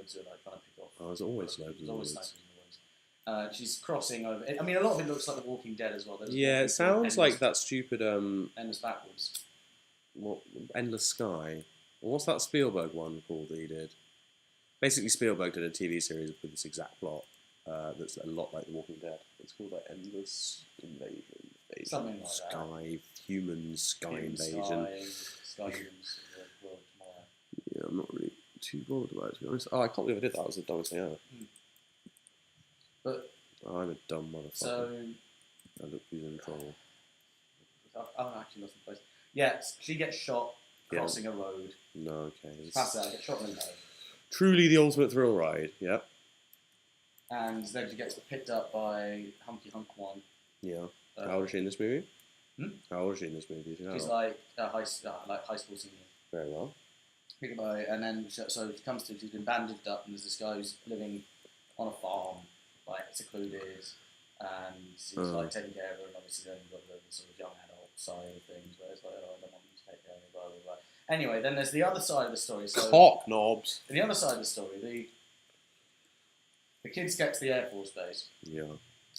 woods who are like trying to pick off. Oh, there's always snipers in the woods. Snipers in the woods. She's crossing over. I mean, a lot of it looks like The Walking Dead as well. Yeah, it sounds like that stupid Endless Backwards. What Endless Sky? What's that Spielberg one called that he did? Basically, Spielberg did a TV series with this exact plot that's a lot like The Walking Dead. It's called like Endless Invasion. Something like Sky, Human Sky Invasion. Sky Humans, the world tomorrow. Yeah, I'm not really too bothered about it, to be honest. Oh, I can't believe I did that. That was the dumbest thing ever. But I'm a dumb motherfucker. So I look who's in trouble. I've actually lost the place. Yeah, she gets shot crossing a road. No, okay. She passes out, gets shot in the head. Truly the ultimate thrill ride, yep. And then she gets picked up by Humpty Hunk 1. Yeah. How old is she in this movie? How old is she in this movie? She's like high school senior. Very well. Picked up by, and then so she comes to, she's been bandaged up, and there's this guy who's living on a farm, like secluded, and he's like taking care of her, and obviously then you've got the sort of young adult side of things, where it's like, oh, I don't want you to take care of me, blah, blah, blah. Anyway, then there's the other side of the story. So cock knobs. The other side of the story, the kids get to the Air Force Base. Yeah.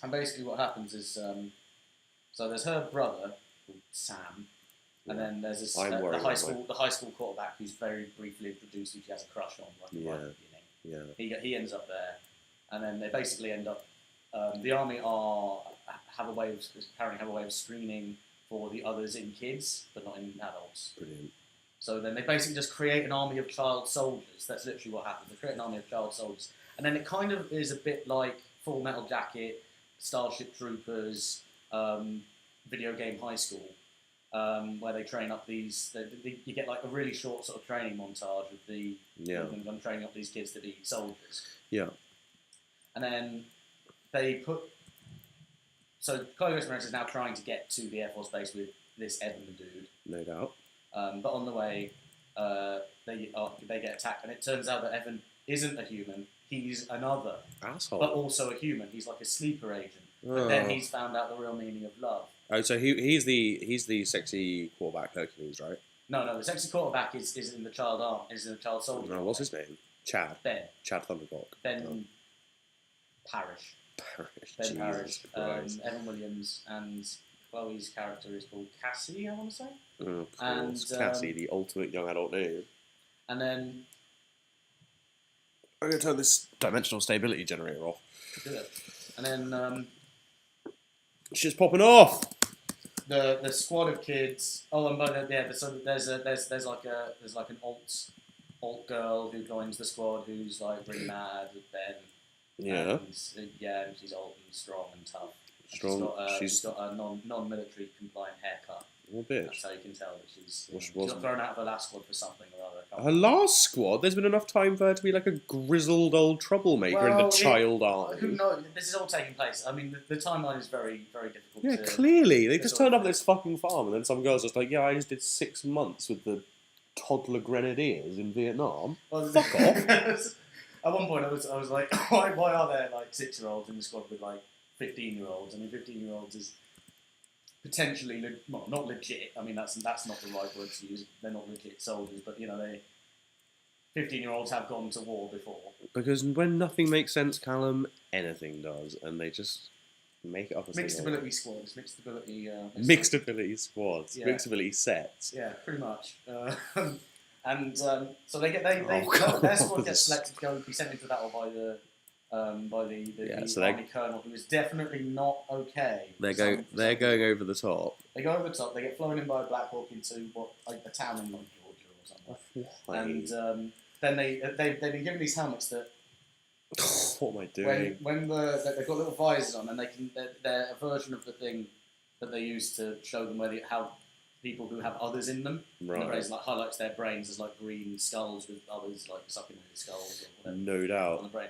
And basically what happens is, so there's her brother called Sam, and then there's this the high school quarterback who's very briefly introduced, who she has a crush on right at the beginning. Yeah. He ends up there, and then they basically end up. The army have a way of screening for the others in kids, but not in adults. Brilliant. So then they basically just create an army of child soldiers. That's literally what happens. They create an army of child soldiers. And then it kind of is a bit like Full Metal Jacket, Starship Troopers, Video Game High School, where they train up these... you get like a really short sort of training montage of them training up these kids to be soldiers. Yeah. And then they put... So Chloe Grace Moretz is now trying to get to the Air Force Base with this Evan dude. No doubt. But on the way, they get attacked, and it turns out that Evan isn't a human. He's another asshole, but also a human. He's like a sleeper agent. But then he's found out the real meaning of love. Oh, so he's the sexy quarterback Hercules, right? No. The sexy quarterback is in the child soldier. No, what's his name? Chad. Ben. Chad Thundercock. Ben Parrish. Ben Parrish. Evan Williams and Chloe's character is called Cassie, I want to say. Of course, Cassie, the ultimate young adult name. And then... I'm going to turn this dimensional stability generator off. Do it. And then... shit's popping off! The squad of kids... Oh, and by the... so there's like an alt girl who joins the squad who's like really mad with Ben. Yeah. And she's old and strong and tough. Strong. She's got a non-military compliant haircut. What bitch? That's how you can tell that she's she got thrown out of her last squad for something or other. Her last squad? There's been enough time for her to be like a grizzled old troublemaker in the child army. Who knows? This is all taking place. I mean, the timeline is very, very difficult. Yeah, clearly. They just turned up at this fucking farm and then some girl's just like, yeah, I just did 6 months with the toddler grenadiers in Vietnam. Well, fuck off. At one point I was like, why are there like 6-year-olds in the squad with like 15-year-olds? I mean, 15-year-olds is potentially, not legit. I mean, that's not the right word to use. They're not legit soldiers, but 15-year-olds have gone to war before. Because when nothing makes sense, Callum, anything does, and they just make it up as mixed ability squads, mixed ability squads, yeah. Mixed ability sets. Yeah, pretty much. So their squad gets selected to be sent into battle by the army colonel, who is definitely not okay. They're going over the top. They go over the top. They get flown in by a Black Hawk into a town in like Georgia or something. And then they've been given these helmets that. What am I doing? When they've got little visors on, and they're a version of the thing that they use to show them how people who have others in them. Right. And the rays highlights their brains as like green skulls with others like sucking their skulls or whatever. No doubt. On the brain.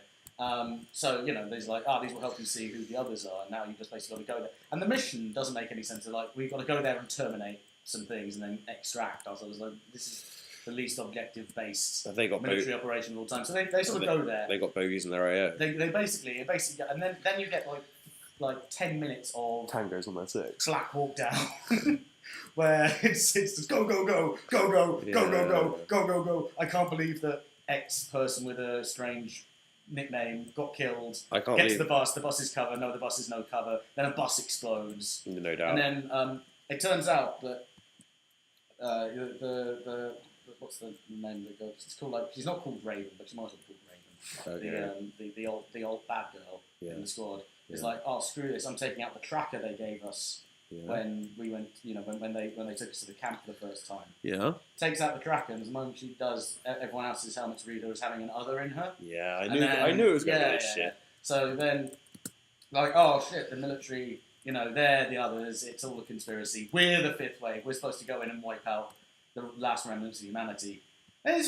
So there's like, these will help you see who the others are. And now you just basically got to go there. And the mission doesn't make any sense. They're like, we've got to go there and terminate some things and then extract us. I was like, this is the least objective-based military operation of all time. So they sort of go there. They got bogies in their AO. They basically, and then you get like 10 minutes of tangos on their 6. Black Hawk Down. Where it's just go, go, go, go, go, go, go, go, go, go, go. I can't believe that ex-person with a strange nickname got killed. I can't Gets to the bus. The bus is cover. No, the bus is no cover. Then a bus explodes. No doubt. And then it turns out that the what's the name of the girl? It's called she's not called Raven, but she might as well be called Raven. Okay. The old bad girl in the squad is like, oh, screw this! I'm taking out the tracker they gave us when we went. When they took us to the camp for the first time. Yeah. Takes out the tracker, and the moment she does, everyone else's helmet's reader is having an other in her. Yeah, I knew it was going to be this shit. So then, oh shit, the military. They're the others. It's all a conspiracy. We're the fifth wave. We're supposed to go in and wipe out the last remnants of humanity. And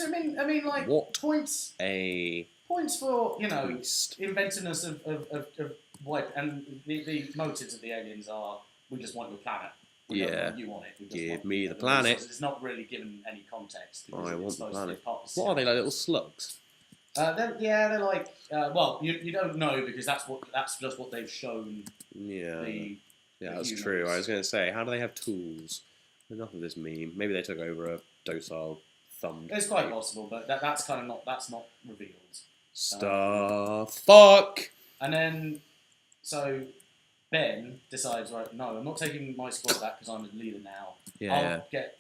what points for Beast. inventiveness of wipe, and the motives of the aliens are we just want your planet. We don't want you on it. We just Give me the planet. It's not really given any context. I want the planet. What are they, like little slugs? They're like you don't know because that's just what they've shown. Yeah, that's true. I was going to say, how do they have tools? Enough of this meme. Maybe they took over a docile thumb. It's quite possible, but that's not revealed. Fuck. And then so Ben decides, right, no, I'm not taking my squad back because I'm the leader now. I'll get.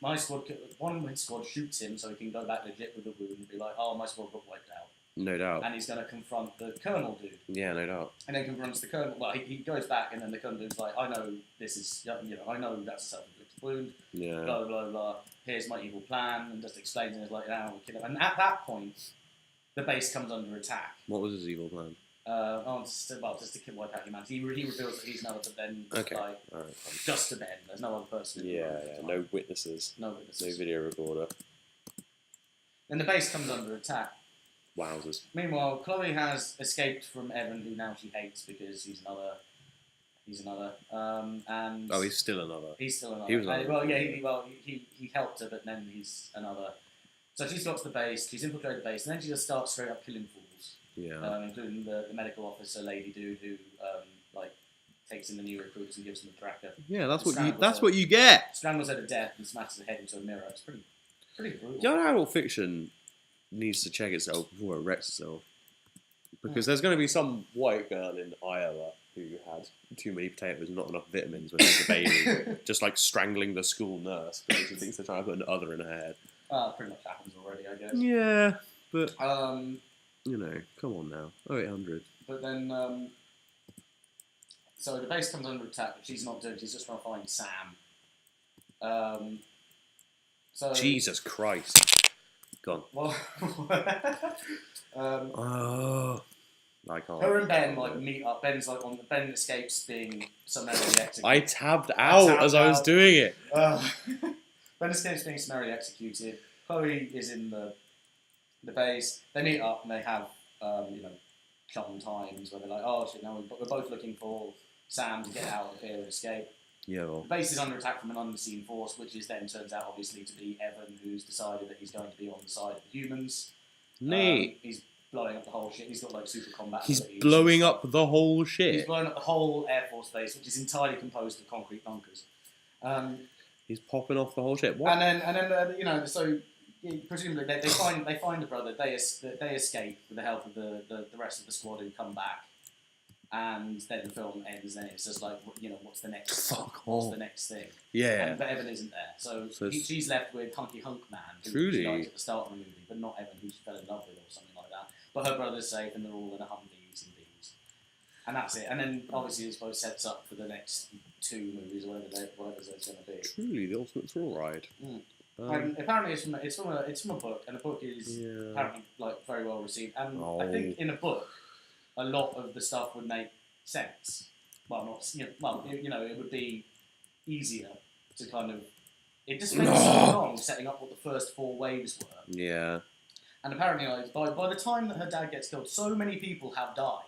My squad, one of my squad shoots him so he can go back legit with the wound and be like, oh, my squad got wiped out. No doubt. And he's going to confront the colonel dude. Yeah, no doubt. And then confronts the colonel. Well, he goes back and then the colonel dude's like, I know this is, I know that's a self-inflicted wound. Yeah. Blah, blah, blah. Here's my evil plan. And just explains it. It's like, now we'll kill him. And at that point, the base comes under attack. What was his evil plan? Just to wipe out humanity. He reveals that he's another, but then Alright. just to Ben. There's no other person. No witnesses. No video recorder. Then the base comes under attack. Wowzers. Meanwhile, Chloe has escaped from Evan, who now she hates because he's another. And he's still another. He's still another. He was another. He helped her, but then he's another. So she's got to the base. She's infiltrated the base, and then she just starts straight up killing fools. Yeah. Including the medical officer lady dude who takes in the new recruits and gives them a tracker. Yeah, that's what you get. Strangles her to death and smashes her head into a mirror. It's pretty brutal. Young adult fiction needs to check itself before it wrecks itself, because there's going to be some white girl in Iowa who had too many potatoes and not enough vitamins when she was a baby, just like strangling the school nurse because she thinks they're trying to put an other in her head. Pretty much happens already, I guess. Yeah, but come on now, 0800. But then, so the base comes under attack, but she's not doing. She's just trying to find Sam. Jesus Christ. Gone. Well, I can't. her and Ben meet up. Ben escapes being summarily executed. I tabbed out as I was doing it. Ben escapes being summarily executed. Chloe is in the base. They meet up and they have chum times where they're like, oh shit, now we're both looking for Sam to get out of here and escape. Yeah, well. The base is under attack from an unseen force, which then turns out obviously to be Evan, who's decided that he's going to be on the side of the humans. Neat. He's blowing up the whole shit. He's got super combat. He's blowing up the whole shit. He's blowing up the whole Air Force base, which is entirely composed of concrete bunkers. He's popping off the whole shit. What? And then so presumably they find the brother. They escape with the help of the rest of the squad who come back. And then the film ends, and it's just like, what's the next? What's the next thing? Yeah. But Evan isn't there, so she's left with Hunky Hunk Man, who Truly. she liked at the start of the movie, but not Evan, who she fell in love with, or something like that. But her brother's safe, and they're all in a Humvees and things, and that's it. And then obviously this both sets up for the next 2 movies, whatever it's going to be. Truly, the ultimate thrill ride. And apparently it's from a book, and the book is apparently very well received. And I think in a book, a lot of the stuff would make sense. Well, it would be easier to kind of. It just makes so long setting up what the first 4 waves were. Yeah. And apparently, by the time that her dad gets killed, so many people have died.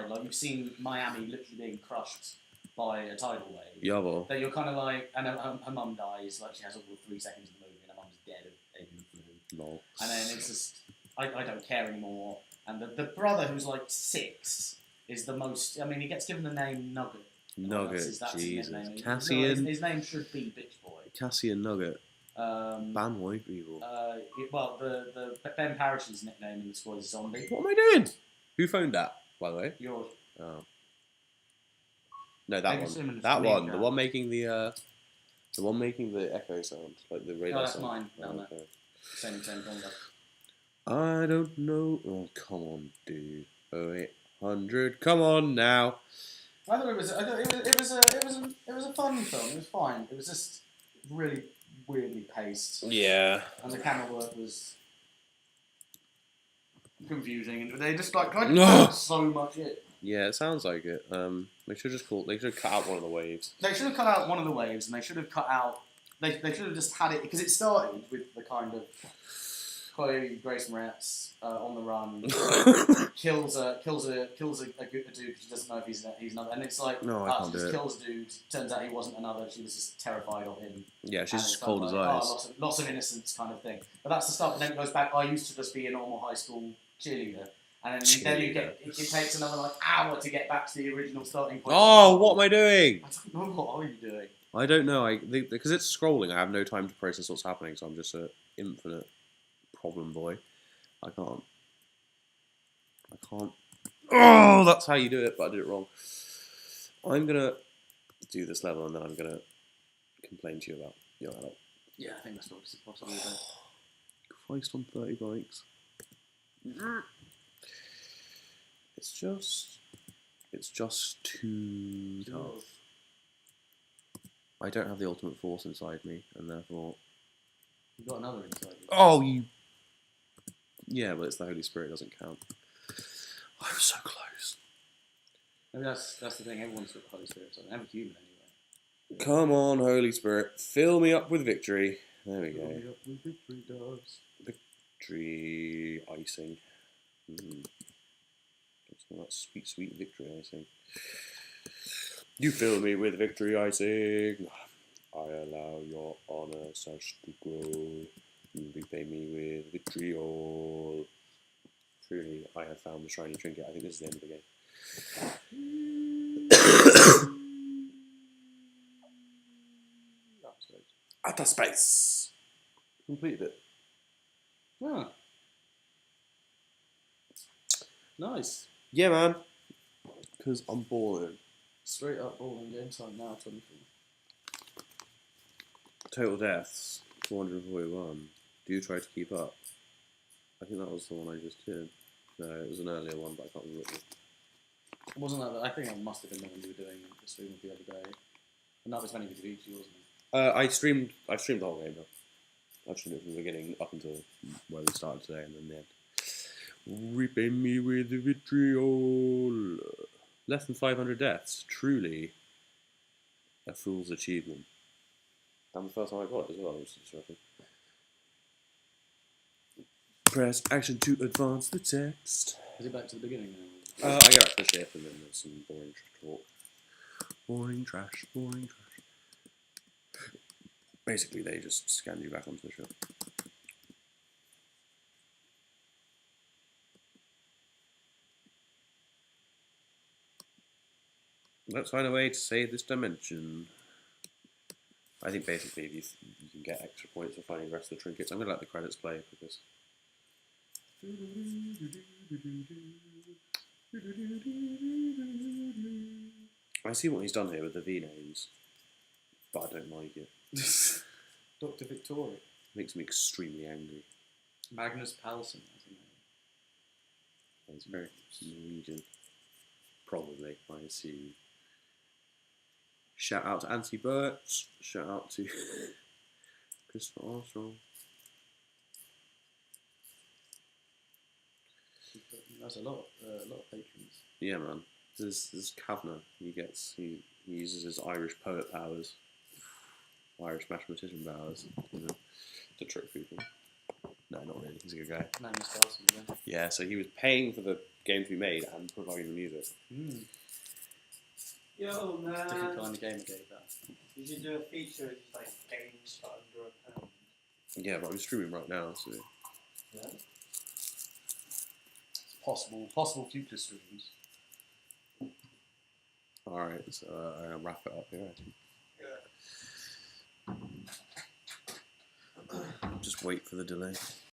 Like you've seen Miami literally being crushed by a tidal wave. Yeah, well. That you're kind of like, and her mum dies. Like she has all the 3 seconds of the movie, and her mum's dead of avian flu. Lol. And then it's just, I don't care anymore. And the brother, who's like 6, is the most. I mean, he gets given the name Nugget. Nugget, that's Jesus. his name. Cassian. His name should be Bitch Boy. Cassian Nugget. Ban white people. Well, the Ben Parrish's nickname in the squad is Zombie. What am I doing? Who phoned that, by the way? Yours. Oh. No, that Maybe one. That one. The one making the echo sound, like the radar that's sound. mine. Oh, okay. Same combo. I don't know. Oh, come on, dude. 0800. Come on now. I thought it was a fun film. It was fine. It was just really weirdly paced. Yeah. And the camera work was confusing, and they just like tried to put so much in. Yeah, it sounds like it. They should have cut out one of the waves. They should have cut out one of the waves, and they should have cut out. They should have just had it because it started with the kind of Chloe Grace Moretz on the run, kills a dude because she doesn't know if he's another, and it's like she just kills a dude. Turns out he wasn't another. She was just terrified of him. Yeah, she's just cold as like, ice. Loss of innocence kind of thing. But that's the stuff. And then it goes back. I used to just be a normal high school cheerleader. And then you get it takes another like hour to get back to the original starting point. Oh, what am I doing? I don't know. What are you doing? I don't know. Because it's scrolling, I have no time to process what's happening, so I'm just an infinite problem boy. I can't. Oh, that's how you do it, but I did it wrong. I'm gonna do this level, and then I'm gonna complain to you about your adult. Yeah, I think that's not possible. Christ on 30 bikes. It's just too tough. I don't have the ultimate force inside me, and therefore... You've got another inside you. Oh, you... Yeah, but it's the Holy Spirit, doesn't count. I'm so close. Maybe that's the thing, everyone's got the Holy Spirit, so I'm a human anyway. Come on, Holy Spirit, fill me up with victory. There we go. Fill me up with victory, doves. Victory icing. That sweet, sweet victory icing. You fill me with victory icing. I allow your honor such to grow. You repay me with vitriol. Truly, I have found the shiny trinket. I think this is the end of the game. Outer space. Completed it. Ah. Nice. Yeah, man. Because I'm balling. Straight up balling game time now, 24. Total deaths, 441. Do you try to keep up? I think that was the one I just did. No, it was an earlier one, but I can't remember it. Wasn't that? I think it must have been the one you were doing the stream the other day. And that was when he was VVVVV, wasn't it? I streamed the whole game though. I streamed it from the beginning up until where we started today, and then the end. Repay me with vitriol. Less than 500 deaths. Truly a fool's achievement. And the first time I got it as well, which is interesting. Press action to advance the text. Is it back to the beginning now? I go back to the ship and then there's some boring talk. Boring trash, boring trash. Basically, they just scan you back onto the ship. Let's find a way to save this dimension. I think basically if you can get extra points for finding the rest of the trinkets. I'm going to let the credits play because... I see what he's done here with the V names, but I don't like it. Dr. Victoria. Makes me extremely angry. Magnus Palsson, I think. It's very Norwegian. Probably, I assume. Shout out to Anthony Birch. Shout out to Christopher Armstrong. That's a lot of patrons. Yeah, man. There's Kavanagh. He uses his Irish poet powers, Irish mathematician powers, to trick people. No, not really. He's a good guy. Magnus Palsson, yeah. So he was paying for the game to be made and providing the music. Yo, man. Different kind of game gave that. You should do a feature of just like games for under £1. Yeah, but I'm streaming right now, so. Yeah. Possible future streams. Alright, so I'll wrap it up here, I think. Just wait for the delay.